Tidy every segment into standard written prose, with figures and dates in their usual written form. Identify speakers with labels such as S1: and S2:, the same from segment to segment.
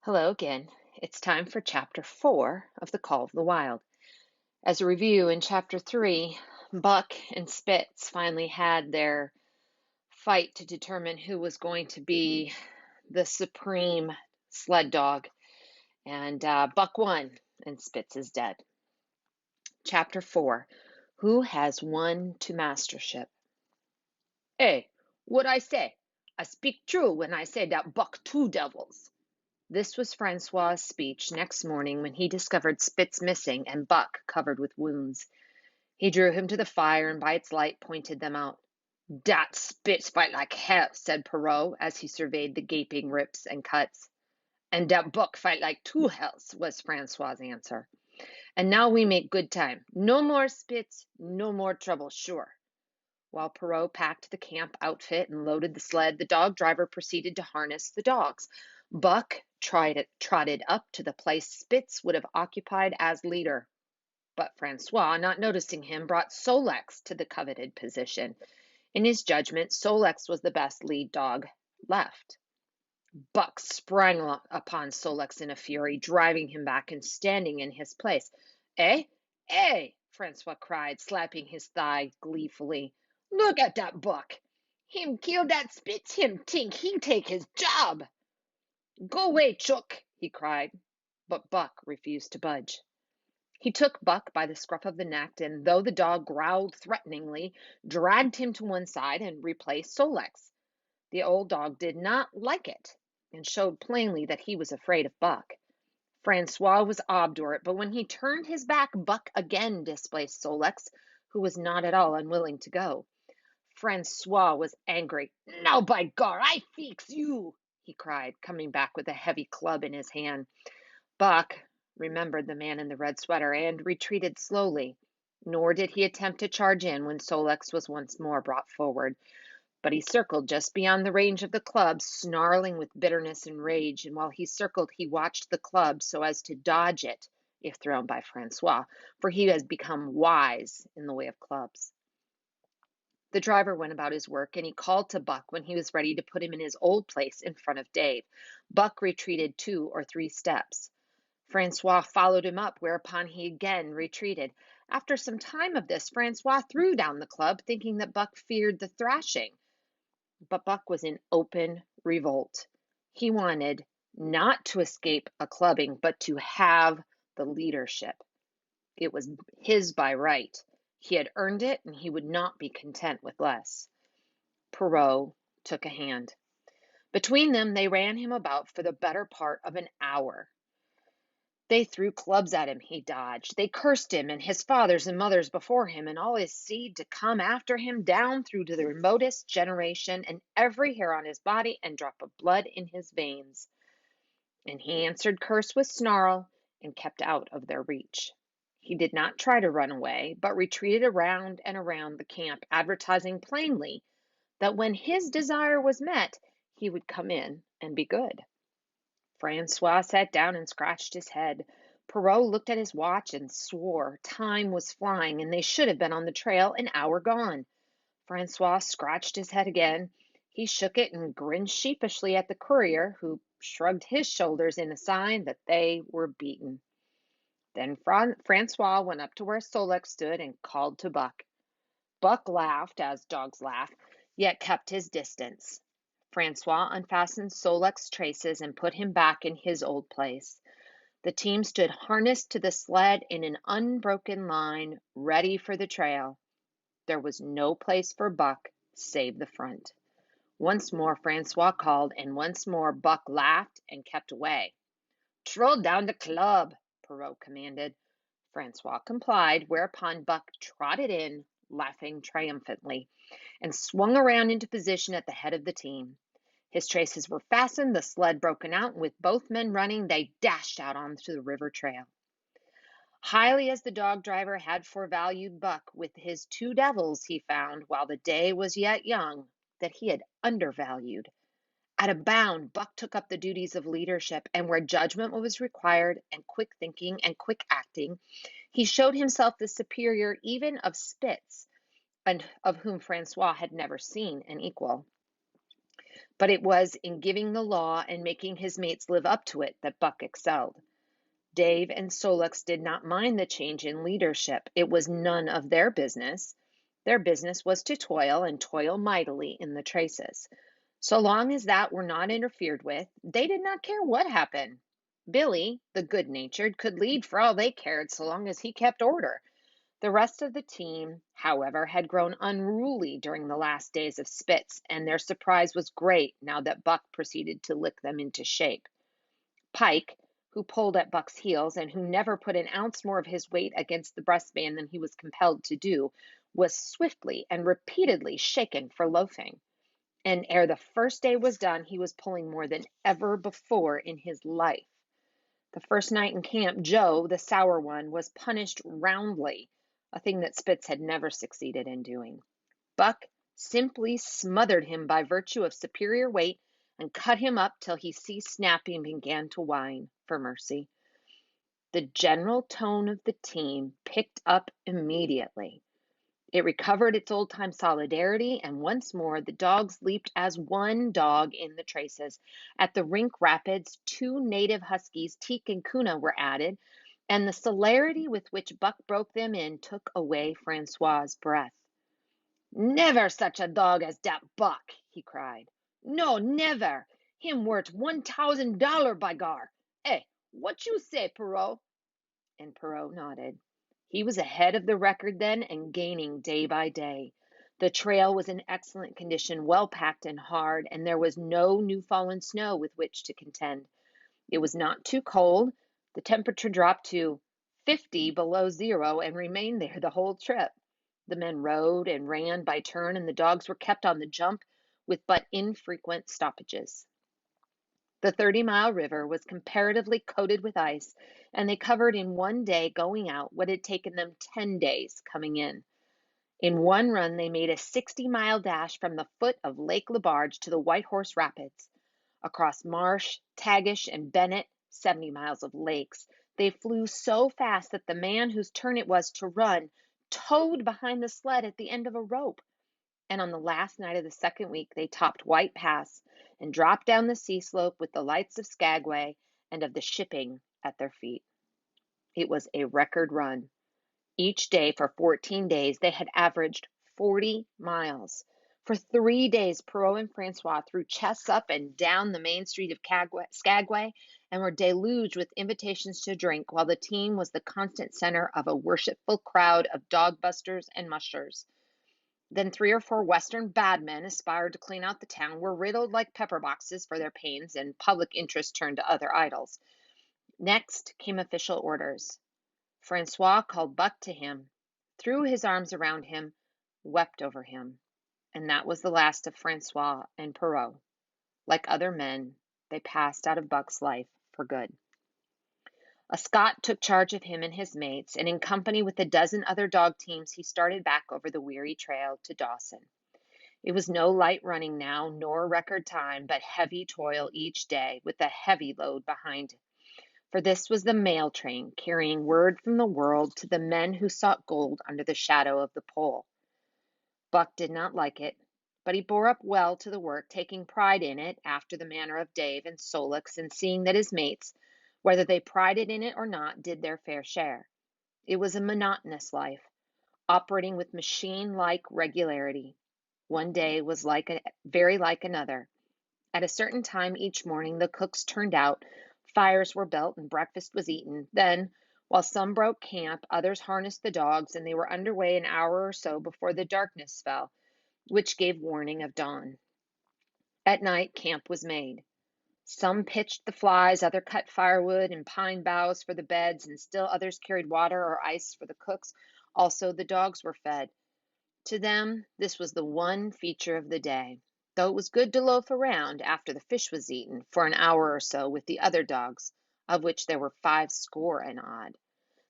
S1: Hello again. It's time for Chapter 4 of The Call of the Wild. As a review, in Chapter 3, Buck and Spitz finally had their fight to determine who was going to be the supreme sled dog, and Buck won, and Spitz is dead. Chapter 4, Who Has Won to Mastership? Hey, what I say? I speak true when I say that Buck two devils. This was Francois's speech next morning when he discovered Spitz missing and Buck covered with wounds. He drew him to the fire and by its light pointed them out. Dat Spitz fight like hell, said Perrault as he surveyed the gaping rips and cuts. And dat Buck fight like two hells, was Francois's answer. And now we make good time. No more Spitz, no more trouble, sure. While Perrault packed the camp outfit and loaded the sled, the dog driver proceeded to harness the dogs. Buck trotted up to the place Spitz would have occupied as leader. But Francois, not noticing him, brought Solex to the coveted position. In his judgment, Solex was the best lead dog left. Buck sprang upon Solex in a fury, driving him back and standing in his place. Eh? Eh? Francois cried, slapping his thigh gleefully. Look at that Buck. Him kill that Spitz, him think he take his job. Go away, Chook, he cried. But Buck refused to budge. He took Buck by the scruff of the neck, and though the dog growled threateningly, dragged him to one side and replaced Solex. The old dog did not like it, and showed plainly that he was afraid of Buck. Francois was obdurate, but when he turned his back, Buck again displaced Solex, who was not at all unwilling to go. Francois was angry. Now, by gar, I fix you, he cried, coming back with a heavy club in his hand. Buck remembered the man in the red sweater and retreated slowly, nor did he attempt to charge in when Solex was once more brought forward. But he circled just beyond the range of the club, snarling with bitterness and rage, and while he circled, he watched the club so as to dodge it if thrown by Francois, for he has become wise in the way of clubs. The driver went about his work, and he called to Buck when he was ready to put him in his old place in front of Dave. Buck retreated 2 or 3 steps. Francois followed him up, whereupon he again retreated. After some time of this, Francois threw down the club, thinking that Buck feared the thrashing. But Buck was in open revolt. He wanted not to escape a clubbing, but to have the leadership. It was his by right. He had earned it, and he would not be content with less. Perrault took a hand. Between them, they ran him about for the better part of an hour. They threw clubs at him, he dodged. They cursed him and his fathers and mothers before him and all his seed to come after him down through to the remotest generation and every hair on his body and drop of blood in his veins. And he answered curse with snarl and kept out of their reach. He did not try to run away, but retreated around and around the camp, advertising plainly that when his desire was met, he would come in and be good. Francois sat down and scratched his head. Perrault looked at his watch and swore. Time was flying, and they should have been on the trail an hour gone. Francois scratched his head again. He shook it and grinned sheepishly at the courier, who shrugged his shoulders in a sign that they were beaten. Then Francois went up to where Solex stood and called to Buck. Buck laughed, as dogs laugh, yet kept his distance. Francois unfastened Solex's traces and put him back in his old place. The team stood harnessed to the sled in an unbroken line, ready for the trail. There was no place for Buck save the front. Once more Francois called, and once more Buck laughed and kept away. Throw down the club, Perrault commanded. Francois complied, whereupon Buck trotted in, laughing triumphantly, and swung around into position at the head of the team. His traces were fastened, the sled broken out, and with both men running, they dashed out onto the river trail. Highly as the dog driver had forevalued Buck with his 2 devils, he found, while the day was yet young, that he had undervalued. At a bound, Buck took up the duties of leadership, and where judgment was required, and quick thinking and quick acting, he showed himself the superior even of Spitz, and of whom Francois had never seen an equal. But it was in giving the law and making his mates live up to it that Buck excelled. Dave and Sol-leks did not mind the change in leadership. It was none of their business. Their business was to toil and toil mightily in the traces. So long as that were not interfered with, they did not care what happened. Billy, the good-natured, could lead for all they cared so long as he kept order. The rest of the team, however, had grown unruly during the last days of Spitz, and their surprise was great now that Buck proceeded to lick them into shape. Pike, who pulled at Buck's heels and who never put an ounce more of his weight against the breastband than he was compelled to do, was swiftly and repeatedly shaken for loafing. And ere the first day was done, he was pulling more than ever before in his life. The first night in camp, Joe, the sour one, was punished roundly, a thing that Spitz had never succeeded in doing. Buck simply smothered him by virtue of superior weight and cut him up till he ceased snapping and began to whine for mercy. The general tone of the team picked up immediately. It recovered its old-time solidarity, and once more the dogs leaped as one dog in the traces. At the Rink Rapids, 2 native huskies, Teek and Kuna, were added, and the celerity with which Buck broke them in took away Francois's breath. "Never such a dog as dat Buck!" he cried. "No, never! Him worth $1,000 by gar! Eh, what you say, Perot?" And Perot nodded. He was ahead of the record then and gaining day by day. The trail was in excellent condition, well packed and hard, and there was no new fallen snow with which to contend. It was not too cold. The temperature dropped to 50 below zero and remained there the whole trip. The men rode and ran by turn, and the dogs were kept on the jump with but infrequent stoppages. The 30-mile river was comparatively coated with ice, and they covered in one day going out what had taken them 10 days coming in. In one run, they made a 60-mile dash from the foot of Lake Lebarge to the White Horse Rapids. Across Marsh, Tagish, and Bennett, 70 miles of lakes, they flew so fast that the man whose turn it was to run towed behind the sled at the end of a rope. And on the last night of the second week, they topped White Pass and dropped down the sea slope with the lights of Skagway and of the shipping at their feet. It was a record run. Each day for 14 days, they had averaged 40 miles. For 3 days, Perot and Francois threw chests up and down the main street of Skagway and were deluged with invitations to drink, while the team was the constant center of a worshipful crowd of dog busters and mushers. Then 3 or 4 Western bad men aspired to clean out the town, were riddled like pepper boxes for their pains, and public interest turned to other idols. Next came official orders. Francois called Buck to him, threw his arms around him, wept over him. And that was the last of Francois and Perot. Like other men, they passed out of Buck's life for good. A Scot took charge of him and his mates, and in company with a dozen other dog teams, he started back over the weary trail to Dawson. It was no light running now, nor record time, but heavy toil each day, with a heavy load behind. For this was the mail train, carrying word from the world to the men who sought gold under the shadow of the pole. Buck did not like it, but he bore up well to the work, taking pride in it, after the manner of Dave and Sol-leks, and seeing that his mates, whether they prided in it or not, did their fair share. It was a monotonous life, operating with machine-like regularity. One day was very like another. At a certain time each morning, the cooks turned out, fires were built, and breakfast was eaten. Then, while some broke camp, others harnessed the dogs, and they were under way an hour or so before the darkness fell, which gave warning of dawn. At night, camp was made. Some pitched the flies, others cut firewood and pine boughs for the beds, and still others carried water or ice for the cooks. Also, the dogs were fed. To them, this was the one feature of the day, though it was good to loaf around, after the fish was eaten, for an hour or so with the other dogs, of which there were 50 and odd.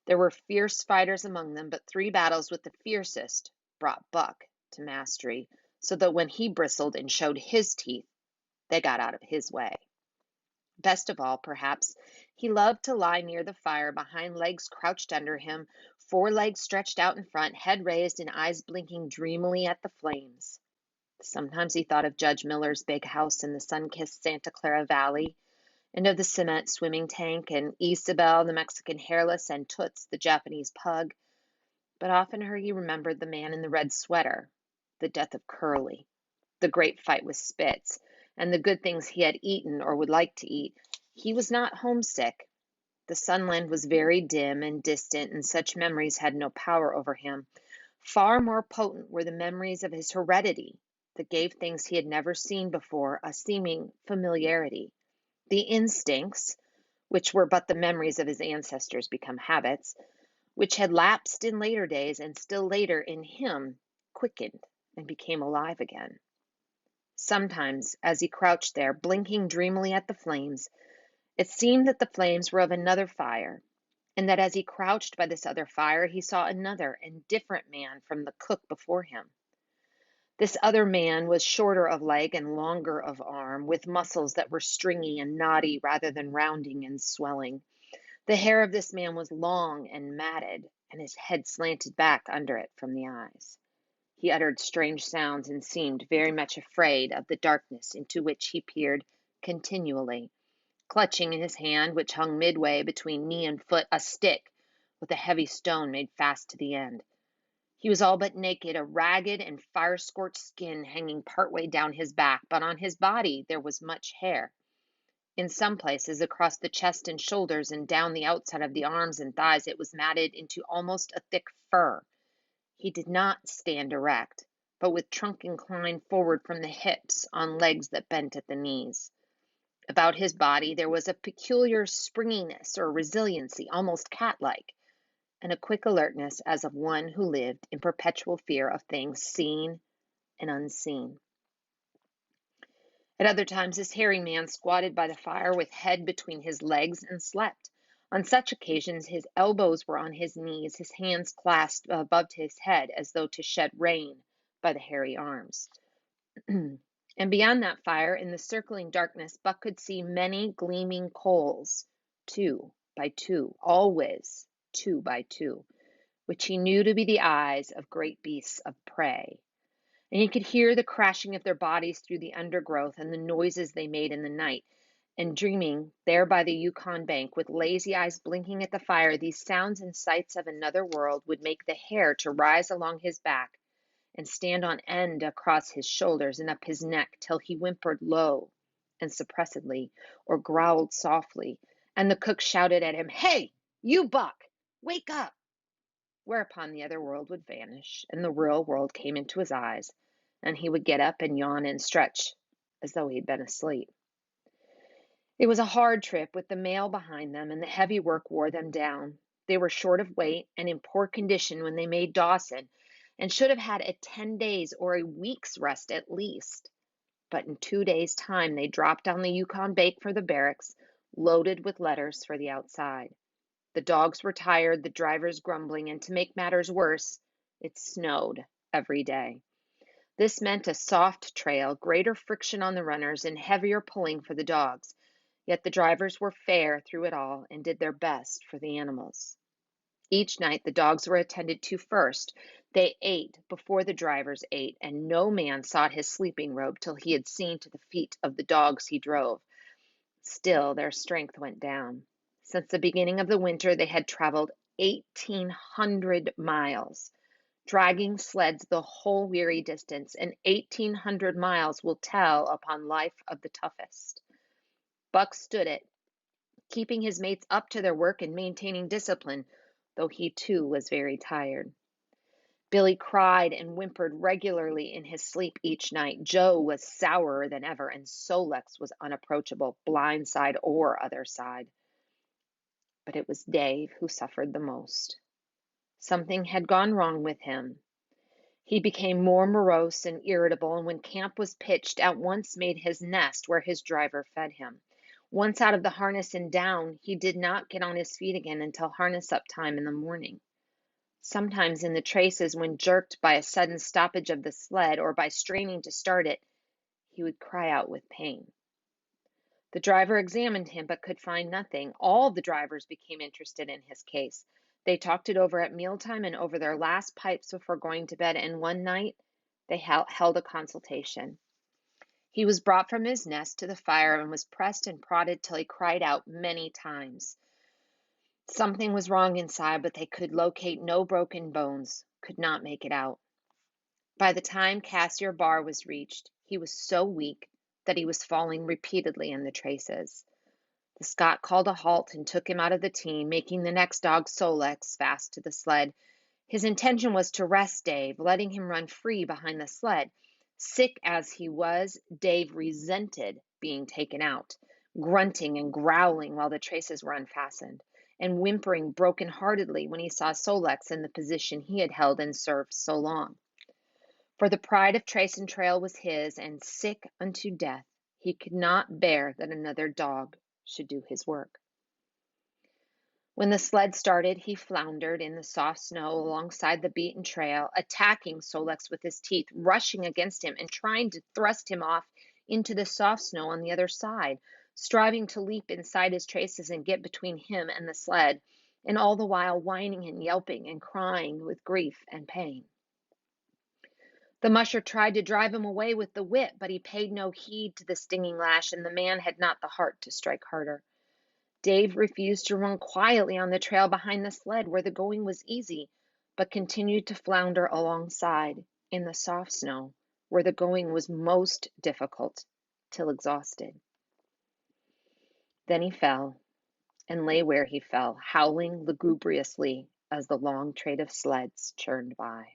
S1: There were fierce fighters among them, but 3 battles with the fiercest brought Buck to mastery, so that when he bristled and showed his teeth, they got out of his way. Best of all, perhaps, he loved to lie near the fire, behind legs crouched under him, 4 legs stretched out in front, head raised and eyes blinking dreamily at the flames. Sometimes he thought of Judge Miller's big house in the sun-kissed Santa Clara Valley, and of the cement swimming tank, and Isabel, the Mexican hairless, and Toots, the Japanese pug. But oftener he remembered the man in the red sweater, the death of Curly, the great fight with Spitz, and the good things he had eaten or would like to eat. He was not homesick. The Sunland was very dim and distant, and such memories had no power over him. Far more potent were the memories of his heredity that gave things he had never seen before a seeming familiarity. The instincts, which were but the memories of his ancestors become habits, which had lapsed in later days and still later in him, quickened and became alive again. Sometimes, as he crouched there, blinking dreamily at the flames, it seemed that the flames were of another fire, and that as he crouched by this other fire, he saw another and different man from the cook before him. This other man was shorter of leg and longer of arm, with muscles that were stringy and knotty rather than rounding and swelling. The hair of this man was long and matted, and his head slanted back under it from the eyes. He uttered strange sounds and seemed very much afraid of the darkness into which he peered continually, clutching in his hand, which hung midway between knee and foot, a stick with a heavy stone made fast to the end. He was all but naked, a ragged and fire-scorched skin hanging partway down his back, but on his body there was much hair. In some places, across the chest and shoulders and down the outside of the arms and thighs, it was matted into almost a thick fur. He did not stand erect, but with trunk inclined forward from the hips on legs that bent at the knees. About his body there was a peculiar springiness or resiliency, almost cat-like, and a quick alertness as of one who lived in perpetual fear of things seen and unseen. At other times, this hairy man squatted by the fire with head between his legs and slept. On such occasions, his elbows were on his knees, his hands clasped above his head as though to shed rain by the hairy arms. And beyond that fire, in the circling darkness, Buck could see many gleaming coals, 2 by 2, always 2 by 2, which he knew to be the eyes of great beasts of prey. And he could hear the crashing of their bodies through the undergrowth and the noises they made in the night. And dreaming, there by the Yukon bank, with lazy eyes blinking at the fire, these sounds and sights of another world would make the hair to rise along his back and stand on end across his shoulders and up his neck till he whimpered low and suppressedly, or growled softly, and the cook shouted at him, "Hey, you Buck, wake up!" Whereupon the other world would vanish, and the real world came into his eyes, and he would get up and yawn and stretch as though he had been asleep. It was a hard trip with the mail behind them, and the heavy work wore them down. They were short of weight and in poor condition when they made Dawson, and should have had a 10 days or a week's rest at least. But in 2 days' time they dropped on the Yukon bank for the barracks, loaded with letters for the outside. The dogs were tired, the drivers grumbling, and to make matters worse, it snowed every day. This meant a soft trail, greater friction on the runners, and heavier pulling for the dogs. Yet the drivers were fair through it all and did their best for the animals. Each night the dogs were attended to first. They ate before the drivers ate, and no man sought his sleeping robe till he had seen to the feet of the dogs he drove. Still, their strength went down. Since the beginning of the winter, they had traveled 1,800 miles, dragging sleds the whole weary distance, and 1,800 miles will tell upon life of the toughest. Buck stood it, keeping his mates up to their work and maintaining discipline, though he too was very tired. Billy cried and whimpered regularly in his sleep each night. Joe was sourer than ever, and Sol-leks was unapproachable, blind side or other side. But it was Dave who suffered the most. Something had gone wrong with him. He became more morose and irritable, and when camp was pitched, at once made his nest where his driver fed him. Once out of the harness and down, he did not get on his feet again until harness-up time in the morning. Sometimes in the traces, when jerked by a sudden stoppage of the sled or by straining to start it, he would cry out with pain. The driver examined him but could find nothing. All the drivers became interested in his case. They talked it over at mealtime and over their last pipes before going to bed, and one night They held a consultation. He was brought from his nest to the fire and was pressed and prodded till he cried out many times. Something was wrong inside, but they could locate no broken bones, could not make it out. By the time Cassiar Bar was reached, he was so weak that he was falling repeatedly in the traces. The Scot called a halt and took him out of the team, making the next dog, Sol-leks, fast to the sled. His intention was to rest Dave, letting him run free behind the sled. Sick as he was, Dave resented being taken out, grunting and growling while the traces were unfastened, and whimpering broken-heartedly when he saw Sol-leks in the position he had held and served so long. For the pride of trace and trail was his, and sick unto death, he could not bear that another dog should do his work. When the sled started, he floundered in the soft snow alongside the beaten trail, attacking Sol-leks with his teeth, rushing against him and trying to thrust him off into the soft snow on the other side, striving to leap inside his traces and get between him and the sled, and all the while whining and yelping and crying with grief and pain. The musher tried to drive him away with the whip, but he paid no heed to the stinging lash, and the man had not the heart to strike harder. Dave refused to run quietly on the trail behind the sled where the going was easy, but continued to flounder alongside in the soft snow where the going was most difficult, till exhausted. Then he fell, and lay where he fell, howling lugubriously as the long train of sleds churned by.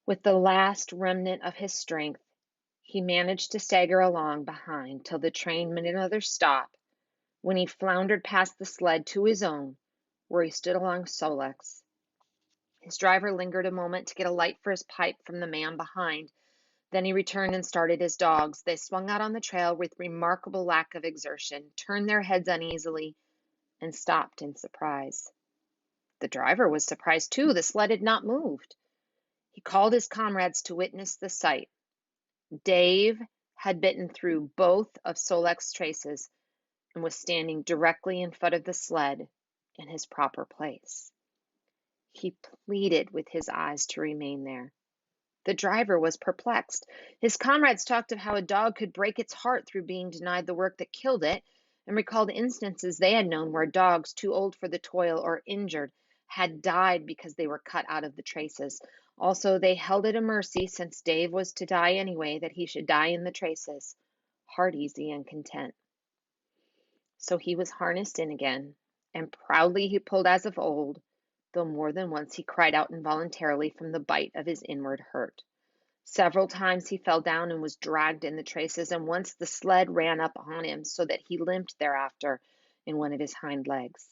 S1: With the last remnant of his strength, he managed to stagger along behind till the train made another stop, when he floundered past the sled to his own, where he stood along Sol-leks. His driver lingered a moment to get a light for his pipe from the man behind. Then he returned and started his dogs. They swung out on the trail with remarkable lack of exertion, turned their heads uneasily, and stopped in surprise. The driver was surprised too. The sled had not moved. He called his comrades to witness the sight. Dave had bitten through both of Sol-leks' traces and was standing directly in front of the sled in his proper place. He pleaded with his eyes to remain there. The driver was perplexed. His comrades talked of how a dog could break its heart through being denied the work that killed it, and recalled instances they had known where dogs, too old for the toil or injured, had died because they were cut out of the traces. Also, they held it a mercy, since Dave was to die anyway, that he should die in the traces, heart easy and content. So he was harnessed in again, and proudly he pulled as of old, though more than once he cried out involuntarily from the bite of his inward hurt. Several times he fell down and was dragged in the traces, and once the sled ran up on him so that he limped thereafter in one of his hind legs.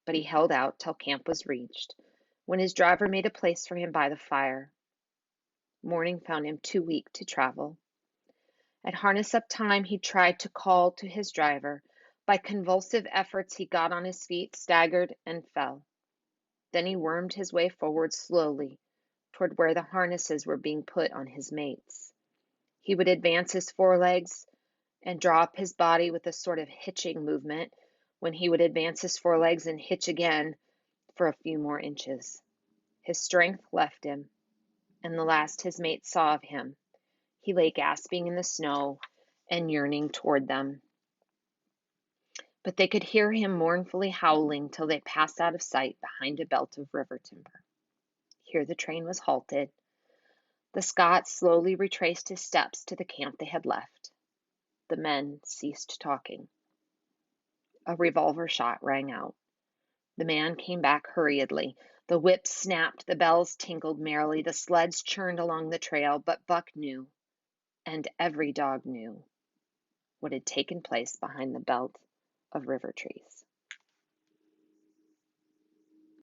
S1: But he held out till camp was reached, when his driver made a place for him by the fire. Morning found him too weak to travel. At harness-up time he tried to call to his driver. By convulsive efforts he got on his feet, staggered, and fell. Then he wormed his way forward slowly toward where the harnesses were being put on his mates. He would advance his forelegs and draw up his body with a sort of hitching movement, when he would advance his forelegs and hitch again for a few more inches. His strength left him, and the last his mates saw of him, he lay gasping in the snow and yearning toward them. But they could hear him mournfully howling till they passed out of sight behind a belt of river timber. Here the train was halted. The Scot slowly retraced his steps to the camp they had left. The men ceased talking. A revolver shot rang out. The man came back hurriedly. The whip snapped, the bells tinkled merrily, the sleds churned along the trail, but Buck knew, and every dog knew, what had taken place behind the belt of river trees.